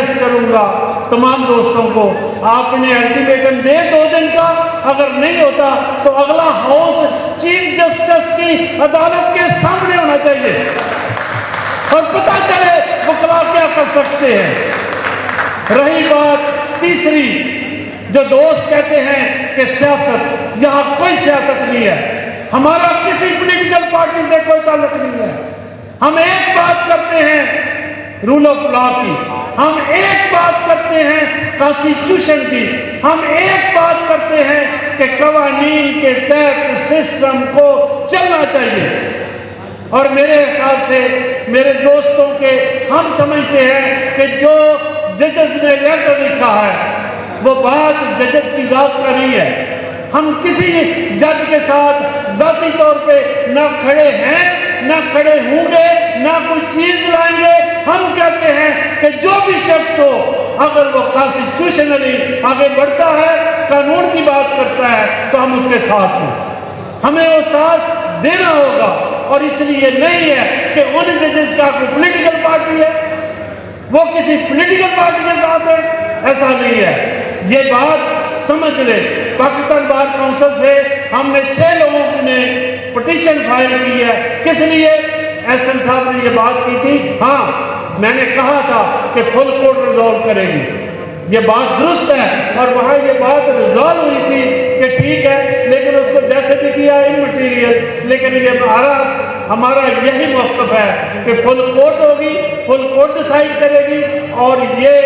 Request کروں گا تمام دوستوں کو، آپ نے الٹیمیٹم دے 2 دن کا، اگر نہیں ہوتا تو اگلا ہاؤس چیف جسٹس کی عدالت کے سامنے ہونا چاہیے اور پتہ چلے وکلا کیا کر سکتے ہیں۔ رہی بات تیسری، جو دوست کہتے ہیں کہ سیاست، یہاں کوئی سیاست نہیں ہے، ہمارا کسی پولیٹیکل پارٹی سے کوئی تعلق نہیں ہے، ہم ایک بات کرتے ہیں رول آف لا کی، ہم ایک بات کرتے ہیں کانسٹیٹیوشن کی، ہم ایک بات کرتے ہیں کہ قوانین کے تحت سسٹم کو چلنا چاہیے۔ اور میرے حساب سے میرے دوستوں کے ہم سمجھتے ہیں کہ جو ججز نے لیٹر لکھا ہے وہ بات ججز کی ذات کا نہیں ہے۔ ہم کسی جج کے ساتھ ذاتی طور پہ نہ کھڑے ہیں، نہ کھڑے ہوں گے، نہ کوئی چیز لائیں گے۔ ہم کہتے ہیں کہ جو بھی شخص ہو، اگر وہ کانسٹیٹیوشنلی آگے بڑھتا ہے، قانون کی بات کرتا ہے، تو ہم اس کے ساتھ ہیں، ہمیں وہ ساتھ دینا ہوگا۔ اور اس لیے نہیں ہے کہ ان ججز کا کوئی پولیٹیکل پارٹی ہے، وہ کسی پولیٹیکل پارٹی کے ساتھ ہے، ایسا نہیں ہے۔ یہ بات سمجھ لے۔ پاکستان بار کونسل سے ہم نے 6 لوگوں نے پٹیشن فائل کی ہے۔ کس لیے؟ ایس ایم صاحب نے یہ بات کی تھی، ہاں میں نے کہا تھا کہ فل کورٹ ریزالو کریں گے، یہ بات درست ہے، اور وہاں یہ بات ریزالو ہوئی تھی کہ ٹھیک ہے، لیکن اس کو جیسے بھی کیا امٹیریل، لیکن یہ ہمارا یہی موقف ہے کہ فل کورٹ ہوگی، فل کورٹ ڈیسائیڈ کرے گی، اور یہ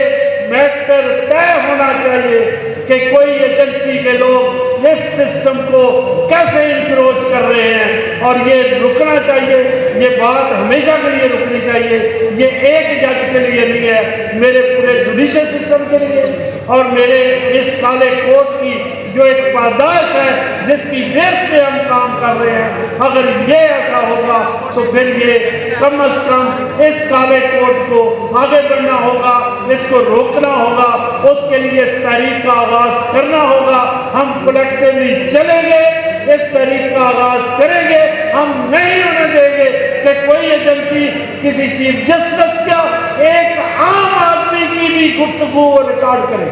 میٹر طے ہونا چاہیے کہ کوئی ایجنسی کے لوگ اس سسٹم کو کیسے انکروچ کر رہے ہیں، اور یہ رکنا چاہیے، یہ بات ہمیشہ کے لیے رکنی چاہیے۔ یہ ایک جج کے لیے نہیں ہے، میرے پورے جوڈیشل سسٹم کے لیے، اور میرے اس کالے کوٹ کی جو ایک پاداش ہے جس کی بیس پہ ہم کام کر رہے ہیں، اگر یہ ایسا ہوگا تو پھر یہ کم از کم اس کالے کوٹ کو آگے بڑھنا ہوگا، اس کو روکنا ہوگا، اس کے لیے اس تحریک کا آغاز کرنا ہوگا۔ ہم کلیکٹیولی چلیں گے، اس تحریک کا آغاز کریں گے، ہم نہیں ہونے دیں گے کہ کوئی ایجنسی کسی چیف جسٹس کا ایک عام آدمی کی بھی گفتگو ریکارڈ کرے۔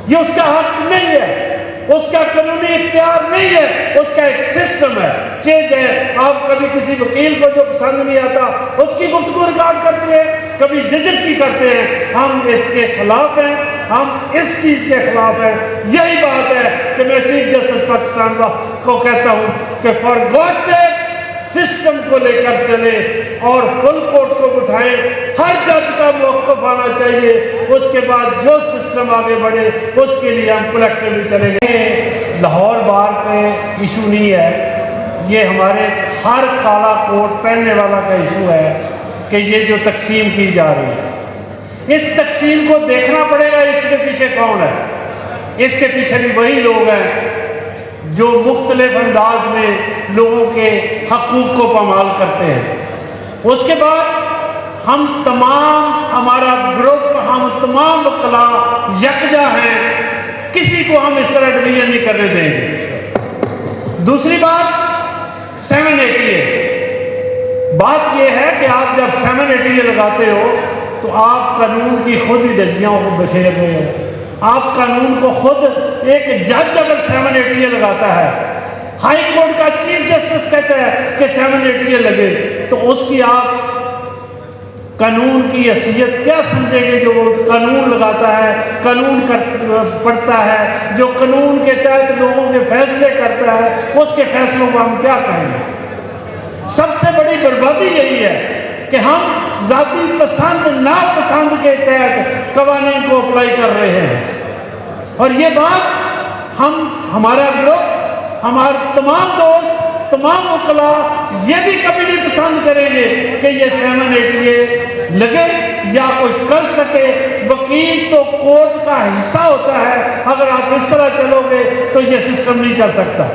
یہ اس کا حق نہیں ہے، اس کا قانونی اختیار نہیں ہے، اس کا ایک سسٹم ہے، چیز ہے۔ آپ کبھی کسی وکیل کو جو پسند نہیں آتا اس کی گفتگو ریکارڈ کرتے ہیں، کبھی ججز کی کرتے ہیں۔ ہم اس کے خلاف ہیں، ہم اس چیز کے خلاف ہیں۔ یہی بات ہے کہ میں چیف جسٹس پاکستان کو کہتا ہوں کہ فار گاڈ سیک سسٹم کو لے کر چلے اور فل کورٹ کو بٹھائیں، ہر جج کا موقف آنا چاہیے، اس کے بعد جو سسٹم آگے بڑھے اس کے لیے ہم کلیکٹیولی چلیں گے۔ لاہور بار پہ ایشو نہیں ہے، یہ ہمارے ہر کالا کوٹ پہننے والا کا ایشو ہے کہ یہ جو تقسیم کی جا رہی ہے، اس تقسیم کو دیکھنا پڑے گا اس کے پیچھے کون ہے۔ اس کے پیچھے بھی وہی لوگ ہیں جو مختلف انداز میں لوگوں کے حقوق کو پامال کرتے ہیں۔ اس کے بعد ہم تمام، ہمارا گروپ، ہم تمام وکلاء یکجا ہیں، کسی کو ہم اس طرح ڈویژن نہیں کرنے دیں گے۔ دوسری بات 780 بات یہ ہے کہ آپ جب 780 لگاتے ہو تو آپ قانون کی خود ہی دھجیاں کو بکھیر رہے ہو۔ آپ قانون کو خود، ایک جج اگر 780 لگاتا ہے، ہائی کورٹ کا چیف جسٹس کہتا ہے کہ 780 لگے، تو اس کی آپ قانون کی حیثیت کیا سمجھیں گے؟ جو وہ قانون لگاتا ہے، قانون پڑھتا ہے، جو قانون کے تحت لوگوں کے فیصلے کرتا ہے، اس کے فیصلوں کو ہم کیا کہیں گے؟ سب سے بڑی بربادی یہی ہے کہ ہم ذاتی پسند ناپسند کے تحت قوانین کو اپلائی کر رہے ہیں، اور یہ بات ہمارا گروپ، ہمارے تمام دوست، تمام وکلاء یہ بھی کبھی نہیں پسند کریں گے کہ یہ 780 لگے یا کوئی کر سکے۔ وکیل تو کورٹ کا حصہ ہوتا ہے، اگر آپ اس طرح چلو گے تو یہ سسٹم نہیں چل سکتا۔